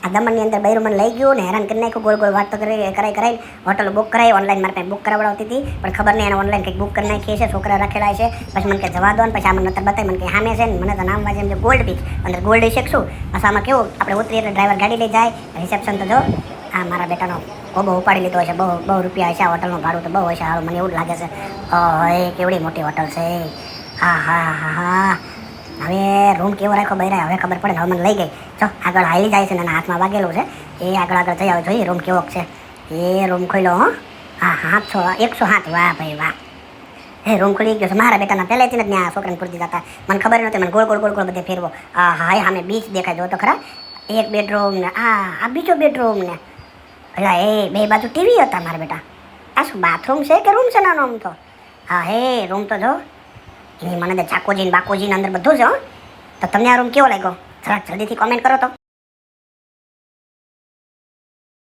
આ દમણની અંદર બૈરું મને લઈ ગયું ને હેરાન કરી નાખ્યું, ગોળ ગોળ વાતો કરાઈ હોટલ બુક કરાવી, ઓનલાઈન મારે પાસે બુક કરાવડાવતી હતી, પણ ખબર નહીં એને ઓનલાઈન કંઈક બુક કરી નાખી છે, છોકરા રાખેલા છે. પછી મને કે જવા દો ને, પછી આમાં નતર બતાવી મને કે સામે છે ને, મને તો નામ વાંચે એમ છે ગોલ્ડ બીચ, અંદર ગોલ્ડ શીખશું. બસ આમાં કેવું આપણે ઉતરીએ એટલે ડ્રાઈવર ગાડી લઈ જાય, રિસેપ્શન તો જો આ મારા બેટાનો બહુ ઉપાડી લીધો હશે, બહુ રૂપિયા હશે, આ હોટલનું ભાડું તો બહુ હશે, હારું મને એવું જ લાગે છે. ઓય કેવડી મોટી હોટલ છે, હા હા હા હા. હવે રૂમ કેવો રાખ્યો બહાર હવે ખબર પડે, હવે મને લઈ ગઈ. જો આગળ હાલી જાય છે ને એના હાથમાં વાગેલું છે, એ આગળ જઈ આવે, જોઈએ રૂમ કેવો છે. એ રૂમ ખોલ્યો, હો હા 107, વાહ ભાઈ વાહ. એ રૂમ ખુલી ગયો છે મારા બેટાના, પહેલેથી જ ત્યાં છોકરાને પૂરતી જતા, મને ખબર નહોતી, મને ગોળ ગોળ બધે ફેરવો. હા સામે બીચ દેખાય, જો તો ખરા, એક બેડરૂમ ને આ બીજો બેડરૂમ ને, એટલે એ બે બાજુ ટીવી હતા મારા બેટા. આ શું બાથરૂમ છે કે રૂમ છે નાનો આમ તો? હા હે રૂમ તો જો એની મને ચાકોજી બાકોજી અંદર બધું છે. હો તો તમને આ રૂમ કેવો લાગ્યો? જરાક જલ્દીથી કોમેન્ટ કરો તો.